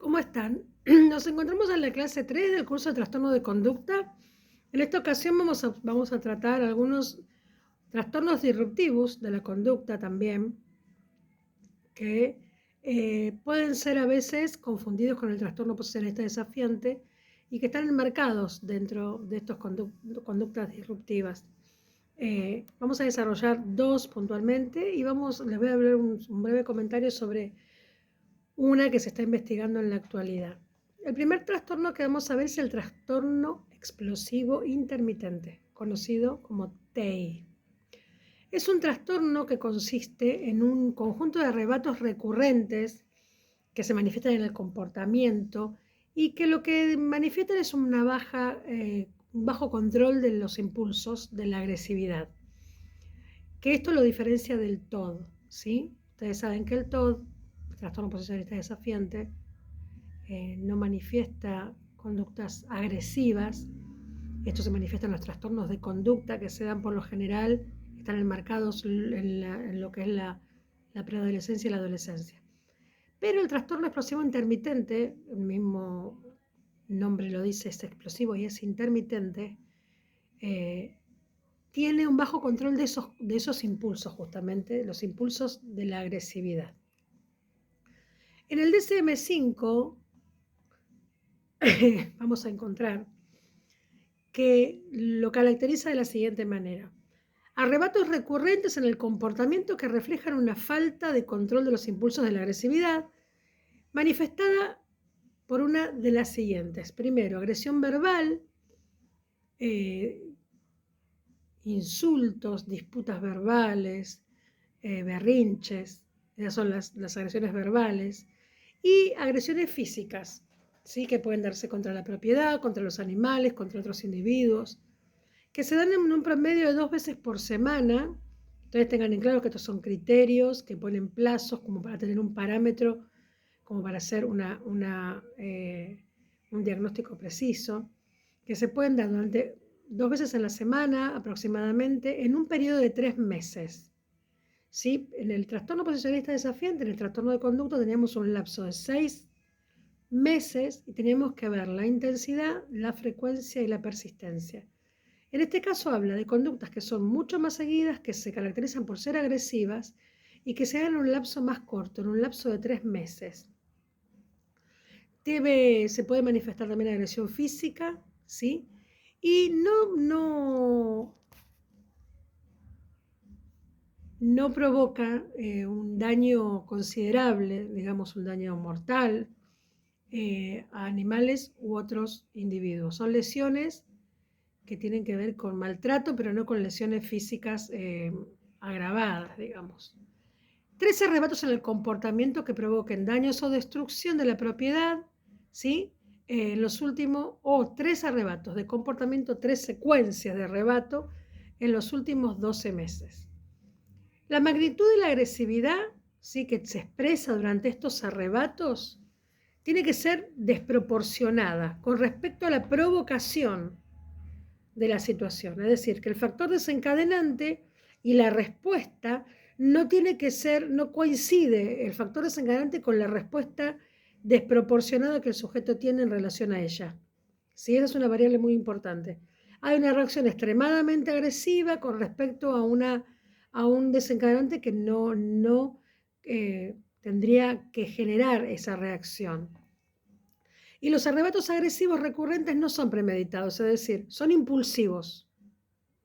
¿Cómo están? Nos encontramos en la clase 3 del curso de trastorno de conducta. En esta ocasión vamos a tratar algunos trastornos disruptivos de la conducta también, que pueden ser a veces confundidos con el trastorno posicionista desafiante y que están enmarcados dentro de estas conductas disruptivas. Vamos a desarrollar dos puntualmente y les voy a hablar un breve comentario sobre una que se está investigando en la actualidad. El primer trastorno que vamos a ver es el trastorno explosivo intermitente, conocido como TEI. Es un trastorno que consiste en un conjunto de arrebatos recurrentes que se manifiestan en el comportamiento y que lo que manifiestan es un bajo control de los impulsos de la agresividad. Que esto lo diferencia del TOD, ¿sí? Ustedes saben que el TOD, trastorno posicionista desafiante, no manifiesta conductas agresivas. Esto se manifiesta en los trastornos de conducta que se dan por lo general, están enmarcados en lo que es la preadolescencia y la adolescencia. Pero el trastorno explosivo intermitente, el mismo nombre lo dice, es explosivo y es intermitente, tiene un bajo control de esos impulsos, justamente, los impulsos de la agresividad. En el DSM-5 vamos a encontrar que lo caracteriza de la siguiente manera. Arrebatos recurrentes en el comportamiento que reflejan una falta de control de los impulsos de la agresividad, manifestada por una de las siguientes. Primero, agresión verbal, insultos, disputas verbales, berrinches, esas son las agresiones verbales, y agresiones físicas, ¿sí? Que pueden darse contra la propiedad, contra los animales, contra otros individuos, que se dan en un promedio de 2 veces por semana. Entonces tengan en claro que estos son criterios que ponen plazos como para tener un parámetro, como para hacer un diagnóstico preciso, que se pueden dar durante 2 veces en la semana aproximadamente en un periodo de 3 meses. ¿Sí? En el trastorno posicionista desafiante, en el trastorno de conducta, teníamos un lapso de 6 meses y teníamos que ver la intensidad, la frecuencia y la persistencia. En este caso habla de conductas que son mucho más seguidas, que se caracterizan por ser agresivas y que se dan en un lapso más corto, en un lapso de 3 meses. Se puede manifestar también agresión física, ¿sí? Y no provoca un daño considerable, digamos un daño mortal, a animales u otros individuos. Son lesiones que tienen que ver con maltrato, pero no con lesiones físicas agravadas, digamos. 3 arrebatos en el comportamiento que provoquen daños o destrucción de la propiedad, ¿sí? Los últimos, o 3 arrebatos de comportamiento, 3 secuencias de arrebato en los últimos 12 meses. La magnitud de la agresividad, ¿sí? Que se expresa durante estos arrebatos, tiene que ser desproporcionada con respecto a la provocación de la situación. Es decir, que el factor desencadenante y la respuesta no coincide el factor desencadenante con la respuesta desproporcionada que el sujeto tiene en relación a ella. ¿Sí? Esa es una variable muy importante. Hay una reacción extremadamente agresiva con respecto a un desencadenante que no tendría que generar esa reacción. Y los arrebatos agresivos recurrentes no son premeditados, es decir, son impulsivos,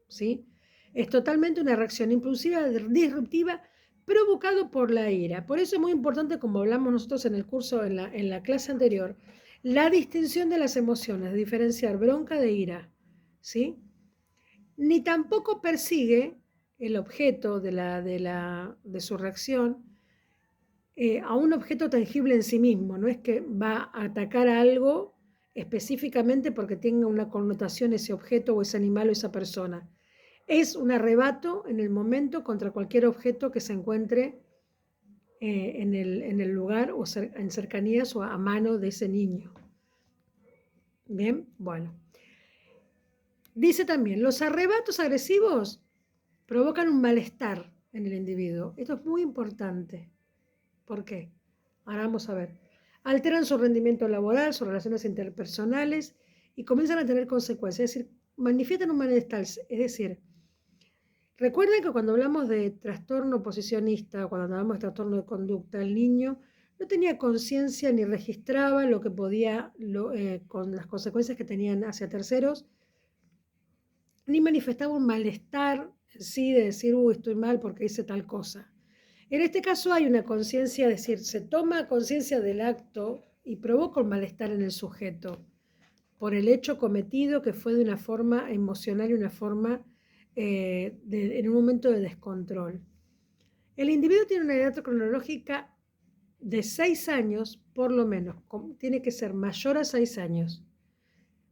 ¿sí? Es totalmente una reacción impulsiva, disruptiva, provocado por la ira. Por eso es muy importante, como hablamos nosotros en el curso, en la clase anterior, la distinción de las emociones, diferenciar bronca de ira, ¿sí? Ni tampoco persigue el objeto de su reacción a un objeto tangible en sí mismo, no es que va a atacar a algo específicamente porque tenga una connotación ese objeto o ese animal o esa persona. Es un arrebato en el momento contra cualquier objeto que se encuentre en el lugar o en cercanías o a mano de ese niño. Bien, bueno. Dice también, los arrebatos agresivos provocan un malestar en el individuo. Esto es muy importante. ¿Por qué? Ahora vamos a ver. Alteran su rendimiento laboral, sus relaciones interpersonales y comienzan a tener consecuencias, es decir, manifiestan un malestar, es decir, recuerden que cuando hablamos de trastorno oposicionista, cuando hablamos de trastorno de conducta, el niño no tenía conciencia ni registraba lo que podía, con las consecuencias que tenían hacia terceros, ni manifestaba un malestar en sí de decir, uy, estoy mal porque hice tal cosa. En este caso hay una conciencia, es decir, se toma conciencia del acto y provoca un malestar en el sujeto por el hecho cometido que fue de una forma emocional y una forma en un momento de descontrol. El individuo tiene una edad cronológica de 6 años, por lo menos, tiene que ser mayor a 6 años.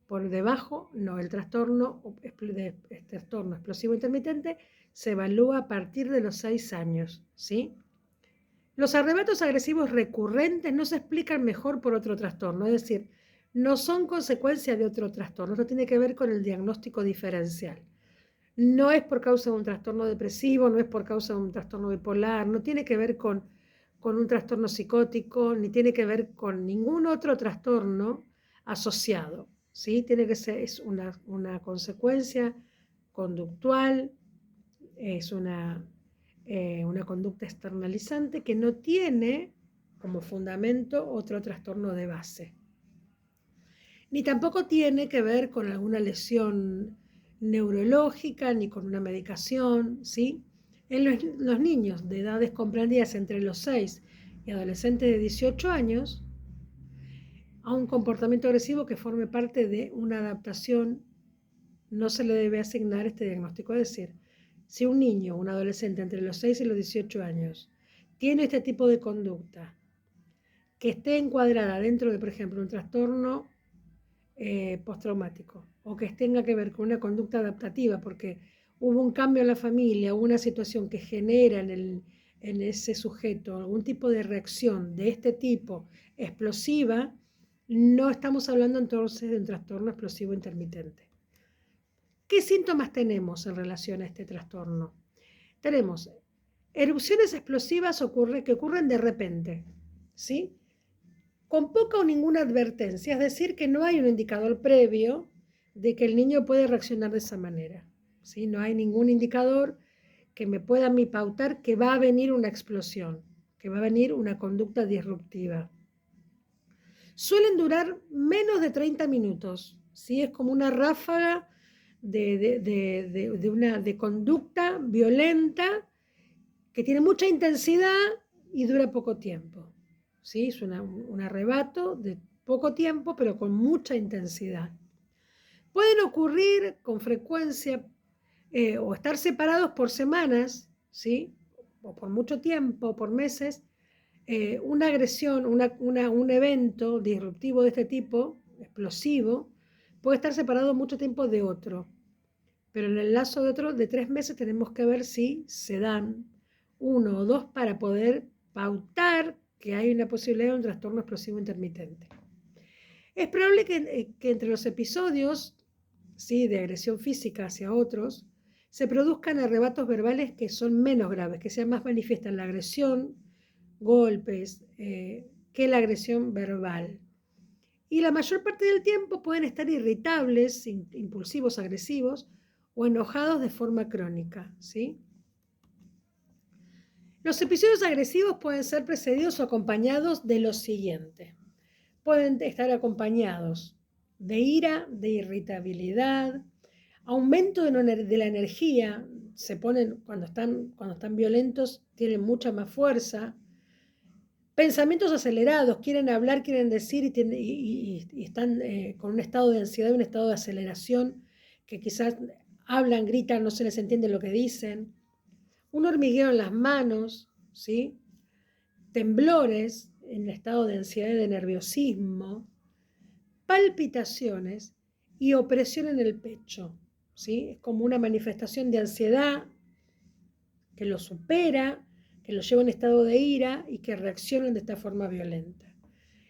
Por debajo, no, el trastorno explosivo intermitente se evalúa a partir de los 6 años, ¿sí? Los arrebatos agresivos recurrentes no se explican mejor por otro trastorno, es decir, no son consecuencia de otro trastorno, esto tiene que ver con el diagnóstico diferencial. No es por causa de un trastorno depresivo, no es por causa de un trastorno bipolar, no tiene que ver con un trastorno psicótico, ni tiene que ver con ningún otro trastorno asociado, ¿sí? Tiene que ser, es una consecuencia conductual, es una conducta externalizante que no tiene como fundamento otro trastorno de base. Ni tampoco tiene que ver con alguna lesión neurológica ni con una medicación, ¿sí? En los niños de edades comprendidas entre los 6 y adolescentes de 18 años, a un comportamiento agresivo que forme parte de una adaptación no se le debe asignar este diagnóstico. Es decir, si un niño o un adolescente entre los 6 y los 18 años tiene este tipo de conducta que esté encuadrada dentro de, por ejemplo, un trastorno postraumático o que tenga que ver con una conducta adaptativa porque hubo un cambio en la familia, hubo una situación que genera en ese sujeto algún tipo de reacción de este tipo explosiva, no estamos hablando entonces de un trastorno explosivo intermitente. ¿Qué síntomas tenemos en relación a este trastorno? Tenemos erupciones explosivas que ocurren de repente, ¿sí? Con poca o ninguna advertencia, es decir, que no hay un indicador previo de que el niño puede reaccionar de esa manera, ¿sí? No hay ningún indicador que me pueda a mí pautar que va a venir una explosión, que va a venir una conducta disruptiva. Suelen durar menos de 30 minutos, ¿sí? Es como una ráfaga de conducta violenta que tiene mucha intensidad y dura poco tiempo. ¿Sí? Es un arrebato de poco tiempo, pero con mucha intensidad. Pueden ocurrir con frecuencia o estar separados por semanas, ¿sí? O por mucho tiempo, por meses, una agresión, un evento disruptivo de este tipo, explosivo, puede estar separado mucho tiempo de otro. Pero en el lazo de 3 meses tenemos que ver si se dan 1 o 2 para poder pautar que hay una posibilidad de un trastorno explosivo intermitente. Es probable que entre los episodios, ¿sí?, de agresión física hacia otros, se produzcan arrebatos verbales que son menos graves, que sea más manifiesta la agresión, golpes, que la agresión verbal. Y la mayor parte del tiempo pueden estar irritables, impulsivos, agresivos o enojados de forma crónica, ¿sí? Los episodios agresivos pueden ser precedidos o acompañados de lo siguiente. Pueden estar acompañados de ira, de irritabilidad, aumento de la energía, se ponen, cuando están violentos, tienen mucha más fuerza, pensamientos acelerados, quieren hablar, quieren decir y están con un estado de ansiedad, un estado de aceleración, que quizás hablan, gritan, no se les entiende lo que dicen. Un hormigueo en las manos, ¿sí? Temblores en el estado de ansiedad y de nerviosismo, palpitaciones y opresión en el pecho, ¿sí? Es como una manifestación de ansiedad que lo supera, que lo lleva a un estado de ira y que reaccionan de esta forma violenta.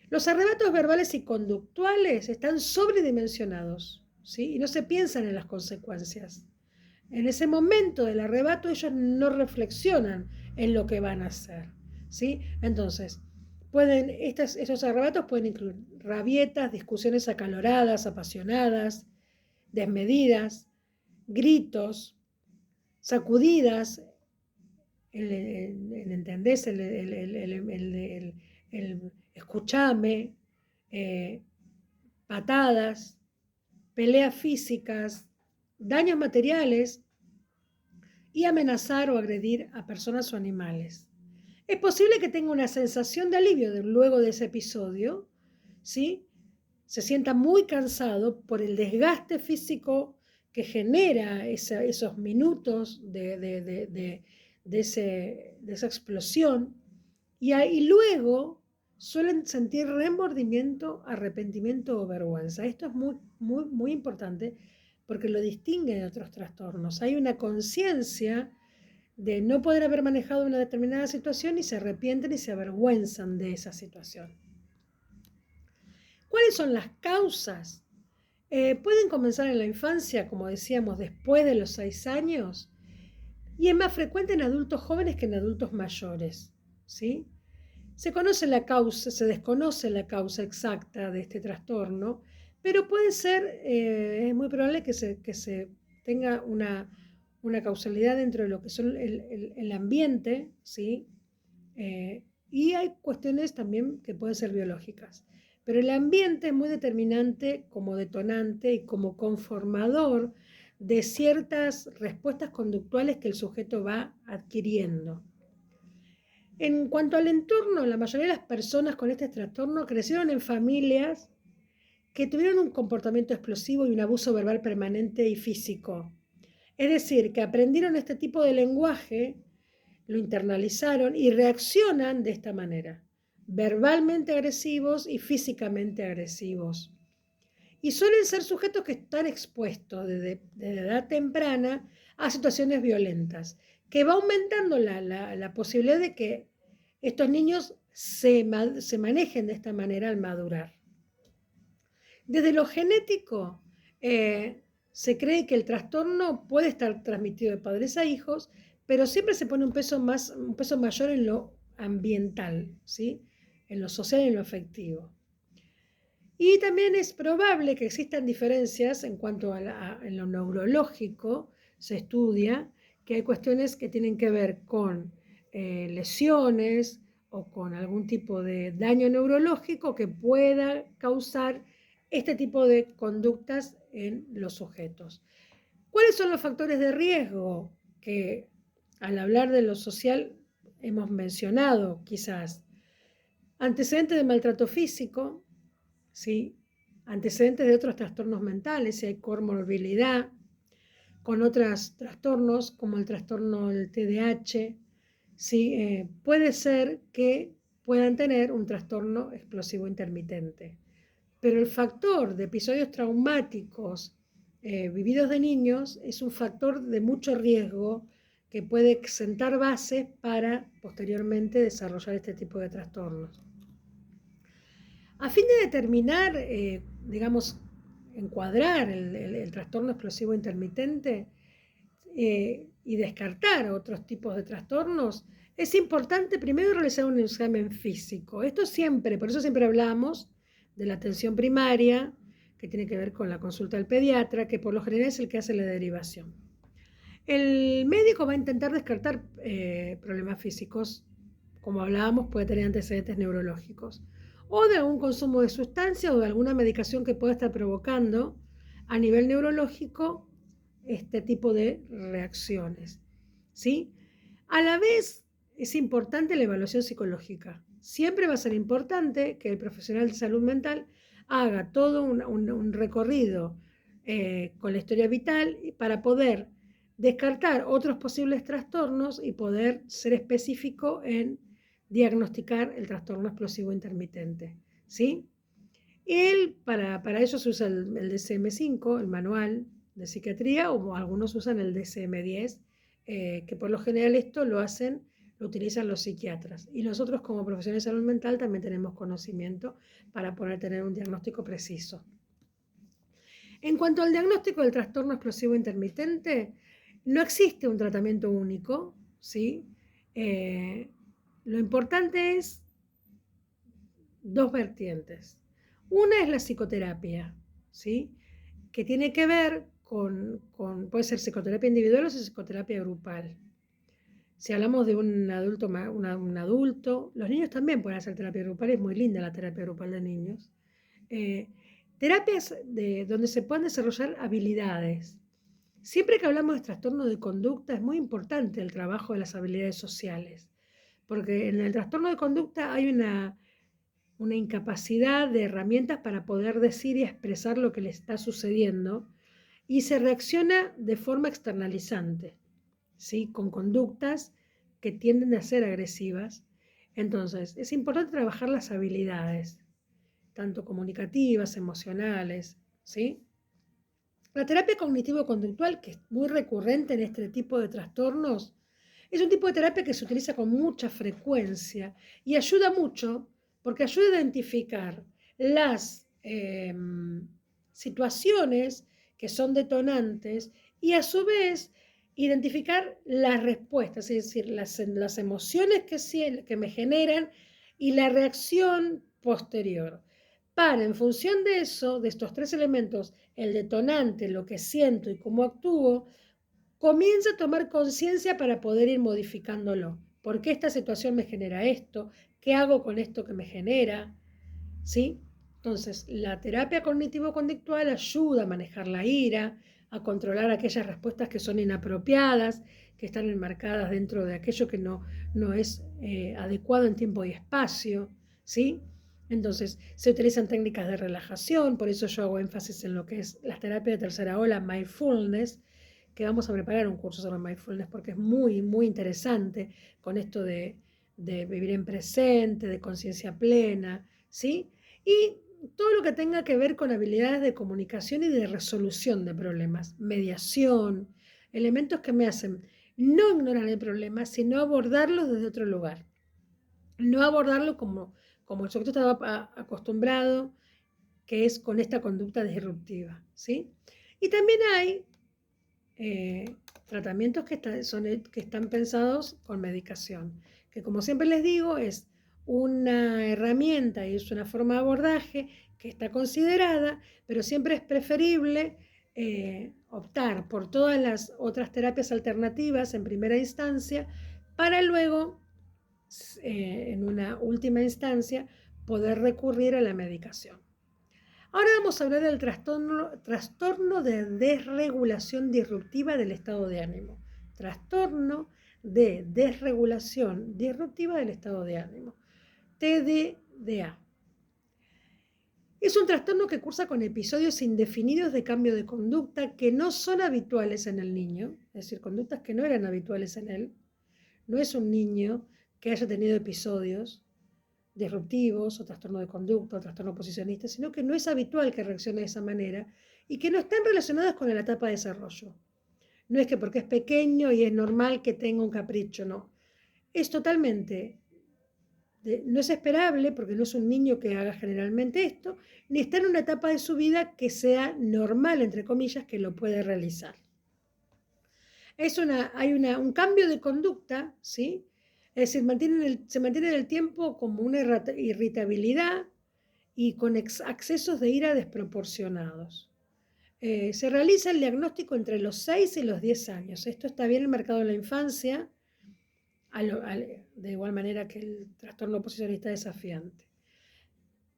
Los arrebatos verbales y conductuales están sobredimensionados, ¿sí? Y no se piensan en las consecuencias. En ese momento del arrebato ellos no reflexionan en lo que van a hacer, ¿sí? Entonces, Esos arrebatos pueden incluir rabietas, discusiones acaloradas, apasionadas, desmedidas, gritos, sacudidas, ¿entendés? El escuchame, patadas, peleas físicas, daños materiales y amenazar o agredir a personas o animales. Es posible que tenga una sensación de alivio luego de ese episodio, ¿sí? Se sienta muy cansado por el desgaste físico que genera esos minutos de esa explosión, y luego suelen sentir remordimiento, arrepentimiento o vergüenza. Esto es muy, muy, muy importante porque lo distingue de otros trastornos. Hay una conciencia de no poder haber manejado una determinada situación y se arrepienten y se avergüenzan de esa situación. ¿Cuáles son las causas? Pueden comenzar en la infancia, como decíamos, después de los 6 años, y es más frecuente en adultos jóvenes que en adultos mayores, ¿sí? Se desconoce la causa exacta de este trastorno, pero puede ser, es muy probable que se tenga una causalidad dentro de lo que son el ambiente, ¿sí? Y hay cuestiones también que pueden ser biológicas. Pero el ambiente es muy determinante como detonante y como conformador de ciertas respuestas conductuales que el sujeto va adquiriendo. En cuanto al entorno, la mayoría de las personas con este trastorno crecieron en familias que tuvieron un comportamiento explosivo y un abuso verbal permanente y físico. Es decir, que aprendieron este tipo de lenguaje, lo internalizaron y reaccionan de esta manera, verbalmente agresivos y físicamente agresivos. Y suelen ser sujetos que están expuestos desde edad temprana a situaciones violentas, que va aumentando la posibilidad de que estos niños se manejen de esta manera al madurar. Desde lo genético, se cree que el trastorno puede estar transmitido de padres a hijos, pero siempre se pone un peso mayor en lo ambiental, ¿sí? En lo social y en lo afectivo. Y también es probable que existan diferencias en cuanto en lo neurológico. Se estudia que hay cuestiones que tienen que ver con lesiones o con algún tipo de daño neurológico que pueda causar este tipo de conductas en los sujetos. ¿Cuáles son los factores de riesgo que al hablar de lo social hemos mencionado quizás? Antecedentes de maltrato físico, ¿sí? Antecedentes de otros trastornos mentales, si hay comorbilidad con otros trastornos como el trastorno del TDAH, ¿sí? Puede ser que puedan tener un trastorno explosivo intermitente. Pero el factor de episodios traumáticos vividos de niños es un factor de mucho riesgo que puede sentar bases para posteriormente desarrollar este tipo de trastornos. A fin de determinar, digamos, encuadrar el trastorno explosivo intermitente y descartar otros tipos de trastornos, es importante primero realizar un examen físico. Esto siempre, por eso siempre hablamos de la atención primaria, que tiene que ver con la consulta del pediatra, que por lo general es el que hace la derivación. El médico va a intentar descartar problemas físicos, como hablábamos, puede tener antecedentes neurológicos, o de algún consumo de sustancia o de alguna medicación que pueda estar provocando a nivel neurológico este tipo de reacciones, ¿sí? A la vez es importante la evaluación psicológica. Siempre va a ser importante que el profesional de salud mental haga todo un recorrido con la historia vital para poder descartar otros posibles trastornos y poder ser específico en diagnosticar el trastorno explosivo intermitente, ¿sí? Para eso se usa el DSM-5, el manual de psiquiatría, o algunos usan el DSM-10, que por lo general esto lo utilizan los psiquiatras. Y nosotros como profesionales de salud mental también tenemos conocimiento para poder tener un diagnóstico preciso. En cuanto al diagnóstico del trastorno explosivo intermitente, no existe un tratamiento único, ¿sí? Lo importante es dos vertientes. Una es la psicoterapia, ¿sí? Que tiene que ver puede ser psicoterapia individual o psicoterapia grupal. Si hablamos de un adulto, los niños también pueden hacer terapia grupal, es muy linda la terapia grupal de niños. Terapias donde se pueden desarrollar habilidades. Siempre que hablamos de trastorno de conducta es muy importante el trabajo de las habilidades sociales, porque en el trastorno de conducta hay una incapacidad de herramientas para poder decir y expresar lo que le está sucediendo y se reacciona de forma externalizante, ¿sí? Con conductas que tienden a ser agresivas. Entonces, es importante trabajar las habilidades, tanto comunicativas, emocionales, ¿sí? La terapia cognitivo-conductual, que es muy recurrente en este tipo de trastornos, es un tipo de terapia que se utiliza con mucha frecuencia y ayuda mucho porque ayuda a identificar las situaciones que son detonantes y a su vez identificar las respuestas, es decir, las emociones que me generan y la reacción posterior. Para, en función de eso, de estos tres elementos, el detonante, lo que siento y cómo actúo, comienza a tomar conciencia para poder ir modificándolo. ¿Por qué esta situación me genera esto? ¿Qué hago con esto que me genera? ¿Sí? Entonces, la terapia cognitivo-conductual ayuda a manejar la ira, a controlar aquellas respuestas que son inapropiadas, que están enmarcadas dentro de aquello que no es adecuado en tiempo y espacio, ¿sí? Entonces, se utilizan técnicas de relajación, por eso yo hago énfasis en lo que es la terapia de tercera ola, mindfulness, que vamos a preparar un curso sobre mindfulness porque es muy, muy interesante con esto de vivir en presente, de conciencia plena, ¿sí? Y todo lo que tenga que ver con habilidades de comunicación y de resolución de problemas, mediación, elementos que me hacen no ignorar el problema, sino abordarlo desde otro lugar. No abordarlo como el sujeto estaba acostumbrado, que es con esta conducta disruptiva, ¿sí? Y también hay tratamientos que están pensados con medicación, que como siempre les digo es una herramienta y es una forma de abordaje que está considerada, pero siempre es preferible optar por todas las otras terapias alternativas en primera instancia para luego, en una última instancia, poder recurrir a la medicación. Ahora vamos a hablar del trastorno de desregulación disruptiva del estado de ánimo. Trastorno de desregulación disruptiva del estado de ánimo. TDA. Es un trastorno que cursa con episodios indefinidos de cambio de conducta que no son habituales en el niño, es decir, conductas que no eran habituales en él. No es un niño que haya tenido episodios disruptivos o trastorno de conducta o trastorno oposicionista, sino que no es habitual que reaccione de esa manera y que no están relacionadas con la etapa de desarrollo. No es que porque es pequeño y es normal que tenga un capricho, no. Es totalmente, no es esperable porque no es un niño que haga generalmente esto, ni está en una etapa de su vida que sea normal, entre comillas, que lo puede realizar. Hay un cambio de conducta, ¿sí? Es decir, se mantiene en el tiempo como una irritabilidad y con accesos de ira desproporcionados. Se realiza el diagnóstico entre los 6 y los 10 años. Esto está bien enmarcado en la infancia, de igual manera que el trastorno oposicionista desafiante.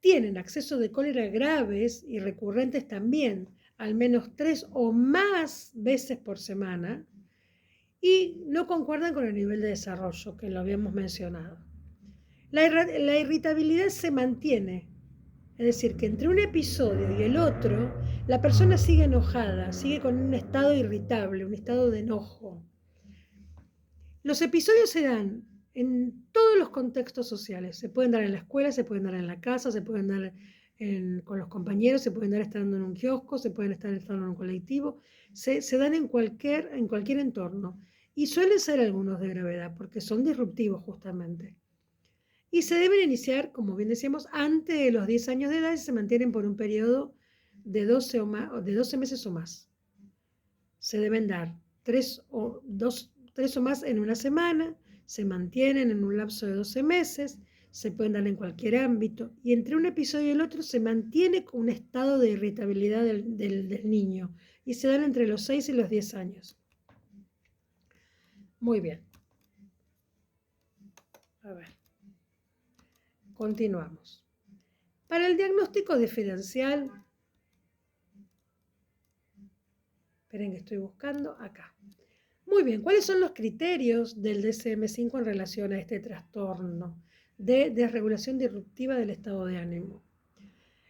Tienen accesos de cólera graves y recurrentes también, al menos 3 o más veces por semana, y no concuerdan con el nivel de desarrollo que lo habíamos mencionado. La irritabilidad se mantiene, es decir, que entre un episodio y el otro, la persona sigue enojada, sigue con un estado irritable, un estado de enojo. Los episodios se dan en todos los contextos sociales, se pueden dar en la escuela, se pueden dar en la casa, se pueden dar con los compañeros, se pueden dar estando en un kiosco, se pueden estar estando en un colectivo, se dan en cualquier entorno. Y suelen ser algunos de gravedad, porque son disruptivos justamente. Y se deben iniciar, como bien decíamos, antes de los 10 años de edad y se mantienen por un periodo de 12 meses o más. Se deben dar 3 o más en una semana, se mantienen en un lapso de 12 meses, se pueden dar en cualquier ámbito, y entre un episodio y el otro se mantiene con un estado de irritabilidad del niño, y se dan entre los 6 y los 10 años. Muy bien. A ver. Continuamos. Para el diagnóstico diferencial, esperen que estoy buscando acá. Muy bien, ¿cuáles son los criterios del DSM-5 en relación a este trastorno de desregulación disruptiva del estado de ánimo?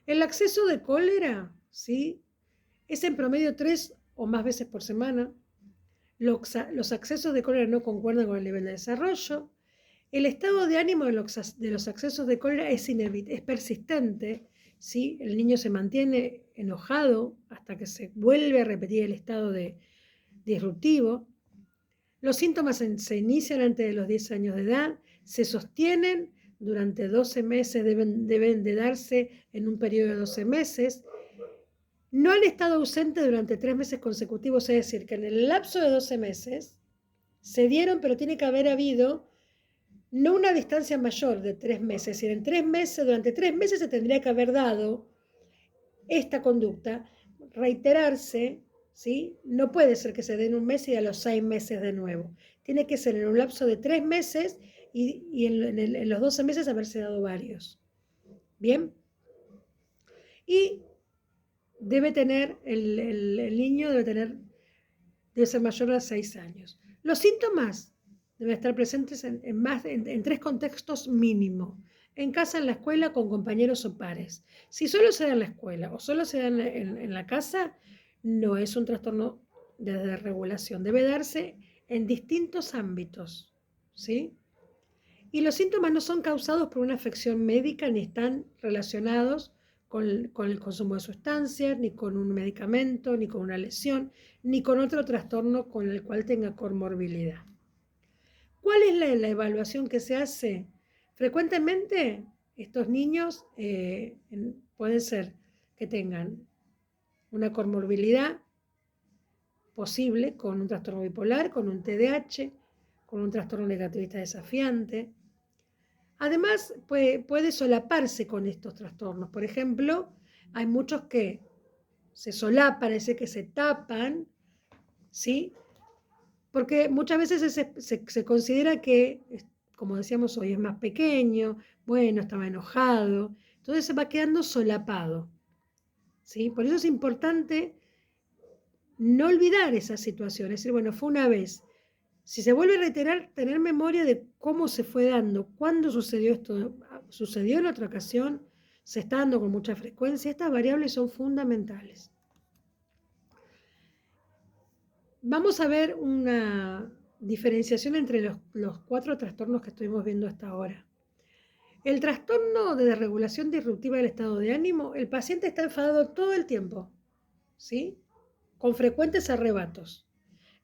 El acceso de cólera, ¿sí?, es en promedio 3 o más veces por semana. Los accesos de cólera no concuerdan con el nivel de desarrollo. El estado de ánimo de los accesos de cólera es persistente, ¿sí? El niño se mantiene enojado hasta que se vuelve a repetir el estado disruptivo. Los síntomas se inician antes de los 10 años de edad, se sostienen durante 12 meses, deben de darse en un periodo de 12 meses. No han estado ausentes durante 3 meses consecutivos, es decir, que en el lapso de 12 meses se dieron, pero tiene que haber habido no una distancia mayor de 3 meses, es decir, en 3 meses, durante 3 meses se tendría que haber dado esta conducta, reiterarse, ¿sí? No puede ser que se dé en un mes y a los 6 meses de nuevo. Tiene que ser en un lapso de 3 meses y en los 12 meses haberse dado varios. ¿Bien? Y debe tener, el niño debe ser mayor a 6 años. Los síntomas deben estar presentes en 3 contextos mínimo. En casa, en la escuela, con compañeros o pares. Si solo se da en la escuela o solo se da en la casa, no es un trastorno de desregulación. Debe darse en distintos ámbitos, ¿sí? Y los síntomas no son causados por una afección médica ni están relacionados con el consumo de sustancias, ni con un medicamento, ni con una lesión, ni con otro trastorno con el cual tenga comorbilidad. ¿Cuál es la evaluación que se hace? Frecuentemente estos niños pueden ser que tengan una comorbilidad posible con un trastorno bipolar, con un TDAH, con un trastorno negativista desafiante. Además, puede solaparse con estos trastornos. Por ejemplo, hay muchos que se solapan, parece que se tapan, ¿sí? Porque muchas veces se considera que, como decíamos hoy, es más pequeño, bueno, estaba enojado, entonces se va quedando solapado, ¿sí? Por eso es importante no olvidar esa situación, es decir, bueno, fue una vez. Si se vuelve a reiterar, tener memoria de cómo se fue dando, cuándo sucedió esto, sucedió en otra ocasión, se está dando con mucha frecuencia. Estas variables son fundamentales. Vamos a ver una diferenciación entre los 4 trastornos que estuvimos viendo hasta ahora. El trastorno de desregulación disruptiva del estado de ánimo, el paciente está enfadado todo el tiempo, ¿sí? Con frecuentes arrebatos.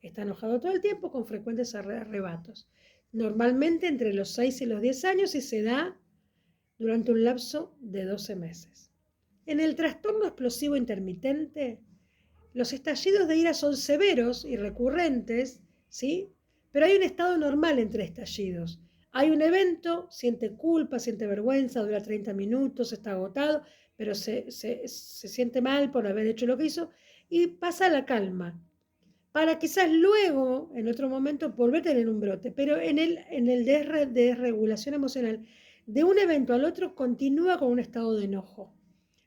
Está enojado todo el tiempo con frecuentes arrebatos. Normalmente entre los 6 y los 10 años y se da durante un lapso de 12 meses. En el trastorno explosivo intermitente, los estallidos de ira son severos y recurrentes, ¿sí? Pero hay un estado normal entre estallidos. Hay un evento, siente culpa, siente vergüenza, dura 30 minutos, está agotado, pero se siente mal por haber hecho lo que hizo y pasa a la calma. Para quizás luego, en otro momento, volver a tener un brote. Pero en el desregulación emocional, de un evento al otro, continúa con un estado de enojo.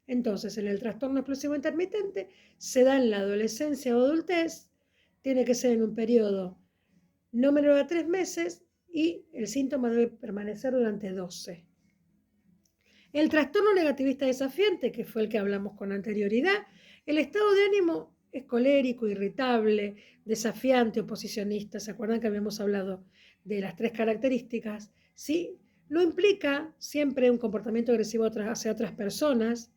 Entonces, en el trastorno explosivo intermitente, se da en la adolescencia o adultez, tiene que ser en un periodo no menor a 3 meses y el síntoma debe permanecer durante 12. El trastorno negativista desafiante, que fue el que hablamos con anterioridad, el estado de ánimo es colérico, irritable, desafiante, oposicionista. ¿Se acuerdan que habíamos hablado de las 3 características? ¿Sí? No implica siempre un comportamiento agresivo hacia otras personas.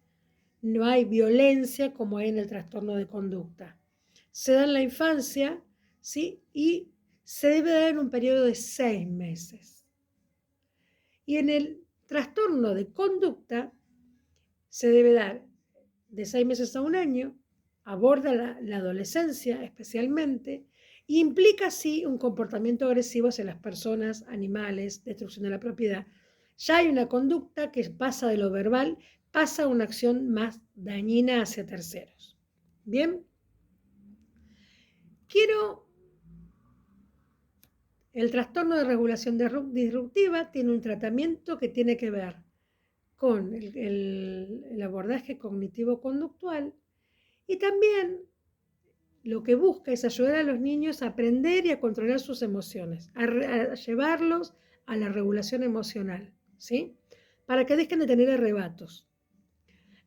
No hay violencia como hay en el trastorno de conducta. Se da en la infancia, ¿sí? Y se debe dar en un periodo de 6 meses. Y en el trastorno de conducta se debe dar de 6 meses a 1 año, aborda la adolescencia especialmente, e implica sí un comportamiento agresivo hacia las personas, animales, destrucción de la propiedad, Ya hay una conducta que pasa de lo verbal, pasa a una acción más dañina hacia terceros. Bien, el trastorno de regulación disruptiva tiene un tratamiento que tiene que ver con el abordaje cognitivo-conductual y también lo que busca es ayudar a los niños a aprender y a controlar sus emociones, a llevarlos a la regulación emocional, ¿sí? Para que dejen de tener arrebatos.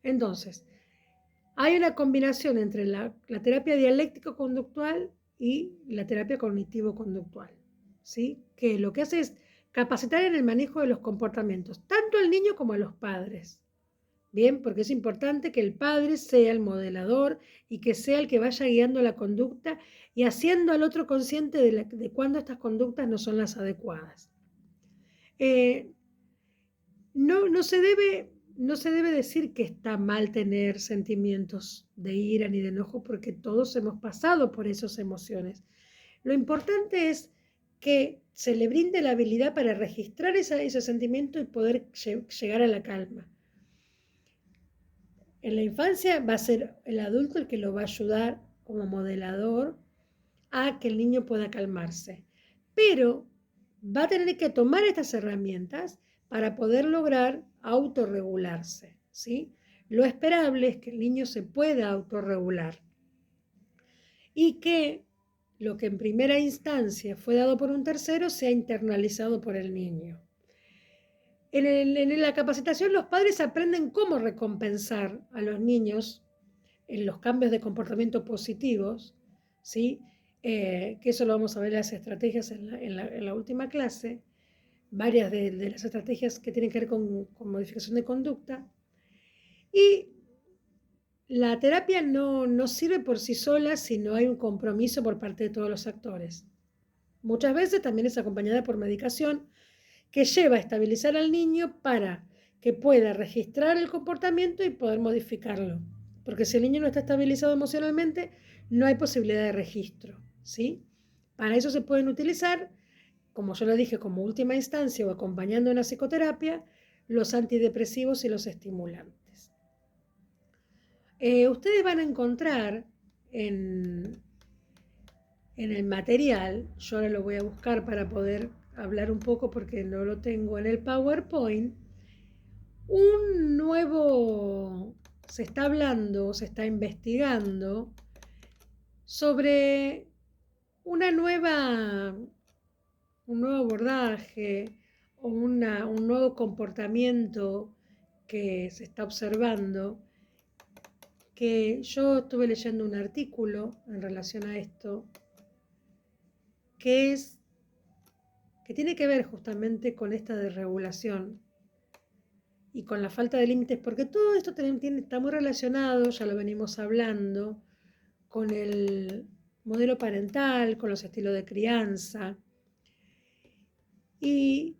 Entonces, hay una combinación entre la terapia dialéctico-conductual y la terapia cognitivo-conductual, ¿sí? Que lo que hace es capacitar en el manejo de los comportamientos, tanto al niño como a los padres. Bien, porque es importante que el padre sea el modelador y que sea el que vaya guiando la conducta y haciendo al otro consciente de cuándo estas conductas no son las adecuadas. No se debe decir que está mal tener sentimientos de ira ni de enojo, porque todos hemos pasado por esas emociones. Lo importante es que se le brinde la habilidad para registrar ese sentimiento y poder llegar a la calma. En la infancia va a ser el adulto el que lo va a ayudar como modelador a que el niño pueda calmarse. Pero va a tener que tomar estas herramientas para poder lograr autorregularse, ¿sí? Lo esperable es que el niño se pueda autorregular y que lo que en primera instancia fue dado por un tercero sea internalizado por el niño. En la capacitación los padres aprenden cómo recompensar a los niños en los cambios de comportamiento positivos, ¿sí? Que eso lo vamos a ver en las estrategias en la última clase, varias de las estrategias que tienen que ver con modificación de conducta. Y la terapia no sirve por sí sola si no hay un compromiso por parte de todos los actores. Muchas veces también es acompañada por medicación que lleva a estabilizar al niño para que pueda registrar el comportamiento y poder modificarlo. Porque si el niño no está estabilizado emocionalmente, no hay posibilidad de registro, ¿sí? Para eso se pueden utilizar, como yo lo dije, como última instancia o acompañando una psicoterapia, los antidepresivos y los estimulantes. Ustedes van a encontrar en el material, yo ahora lo voy a buscar para poder hablar un poco porque no lo tengo en el PowerPoint, se está hablando, se está investigando sobre un nuevo abordaje o un nuevo comportamiento que se está observando, que yo estuve leyendo un artículo en relación a esto, que tiene que ver justamente con esta desregulación y con la falta de límites, porque todo esto está muy relacionado, ya lo venimos hablando, con el modelo parental, con los estilos de crianza. Y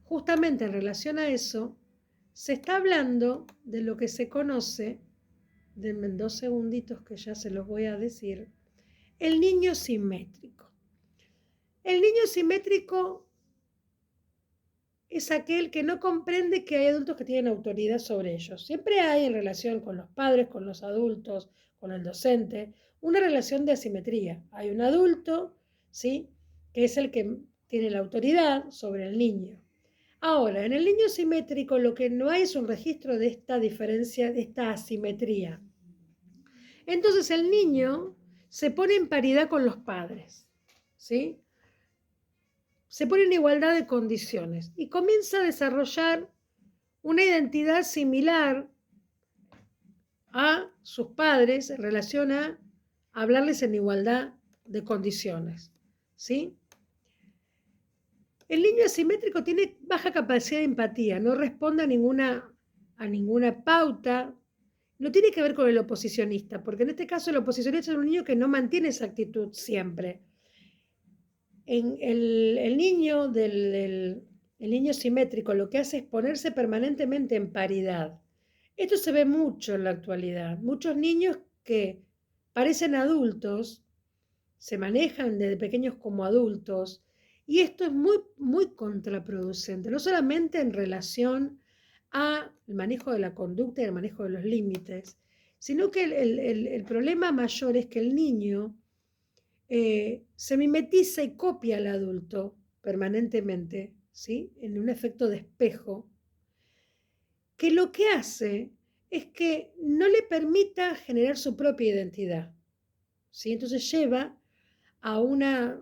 justamente en relación a eso, se está hablando de lo que se conoce, denme 2 segunditos que ya se los voy a decir, el niño simétrico. El niño simétrico es aquel que no comprende que hay adultos que tienen autoridad sobre ellos. Siempre hay en relación con los padres, con los adultos, con el docente, una relación de asimetría. Hay un adulto, ¿sí?, que es el que tiene la autoridad sobre el niño. Ahora, en el niño simétrico lo que no hay es un registro de esta diferencia, de esta asimetría. Entonces el niño se pone en paridad con los padres, ¿sí? Se pone en igualdad de condiciones y comienza a desarrollar una identidad similar a sus padres en relación a hablarles en igualdad de condiciones, ¿sí? El niño asimétrico tiene baja capacidad de empatía, no responde a ninguna pauta, no tiene que ver con el oposicionista, porque en este caso el oposicionista es un niño que no mantiene esa actitud siempre. El niño simétrico lo que hace es ponerse permanentemente en paridad. Esto se ve mucho en la actualidad. Muchos niños que parecen adultos, se manejan desde pequeños como adultos Y esto es muy, muy contraproducente, no solamente en relación al manejo de la conducta y el manejo de los límites, sino que el problema mayor es que el niño se mimetiza y copia al adulto permanentemente, ¿sí? En un efecto de espejo, que lo que hace es que no le permita generar su propia identidad, ¿sí? Entonces lleva a una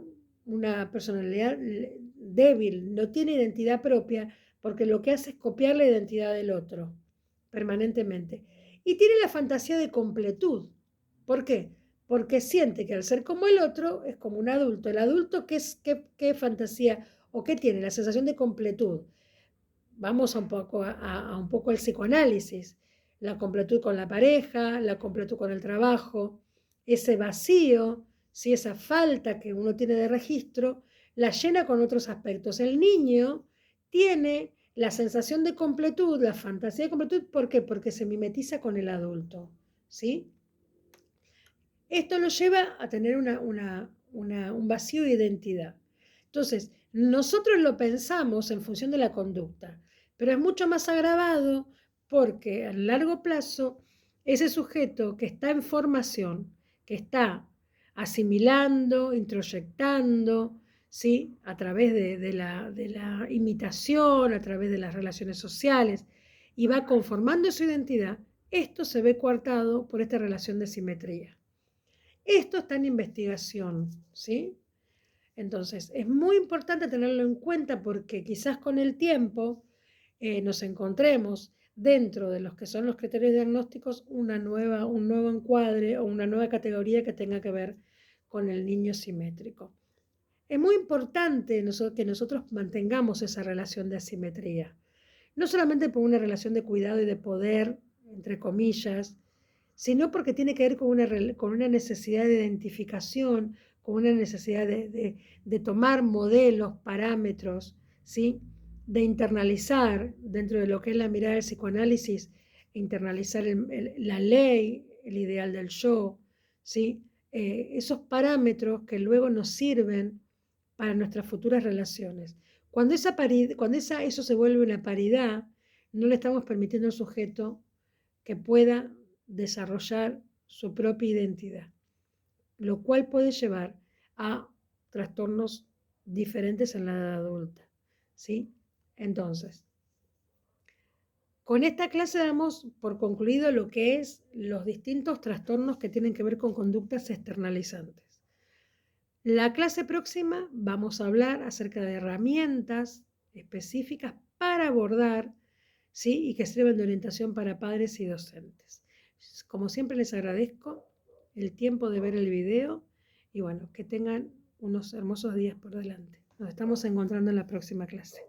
personalidad débil, no tiene identidad propia, porque lo que hace es copiar la identidad del otro permanentemente. Y tiene la fantasía de completud. ¿Por qué? Porque siente que al ser como el otro es como un adulto. El adulto, ¿qué fantasía o qué tiene? La sensación de completud. Vamos a un poco al psicoanálisis. La completud con la pareja, la completud con el trabajo, ese vacío, si esa falta que uno tiene de registro, la llena con otros aspectos. El niño tiene la sensación de completud, la fantasía de completud, ¿por qué? Porque se mimetiza con el adulto, ¿sí? Esto lo lleva a tener un vacío de identidad. Entonces, nosotros lo pensamos en función de la conducta, pero es mucho más agravado porque a largo plazo ese sujeto que está en formación, que está asimilando, introyectando, ¿sí? A través de la imitación, a través de las relaciones sociales, y va conformando su identidad, esto se ve coartado por esta relación de simetría. Esto está en investigación, ¿sí? Entonces, es muy importante tenerlo en cuenta porque quizás con el tiempo nos encontremos dentro de los que son los criterios diagnósticos un nuevo encuadre o una nueva categoría que tenga que ver con el niño simétrico. Es muy importante que nosotros mantengamos esa relación de asimetría, no solamente por una relación de cuidado y de poder, entre comillas, sino porque tiene que ver con una necesidad de identificación, con una necesidad de tomar modelos, parámetros, ¿sí? De internalizar dentro de lo que es la mirada del psicoanálisis, internalizar la ley, el ideal del yo, ¿sí? Esos parámetros que luego nos sirven para nuestras futuras relaciones. Cuando eso se vuelve una paridad, no le estamos permitiendo al sujeto que pueda desarrollar su propia identidad, lo cual puede llevar a trastornos diferentes en la edad adulta, ¿sí? Entonces, con esta clase damos por concluido lo que es los distintos trastornos que tienen que ver con conductas externalizantes. La clase próxima vamos a hablar acerca de herramientas específicas para abordar, ¿sí? Y que sirven de orientación para padres y docentes. Como siempre les agradezco el tiempo de ver el video y bueno, que tengan unos hermosos días por delante. Nos estamos encontrando en la próxima clase.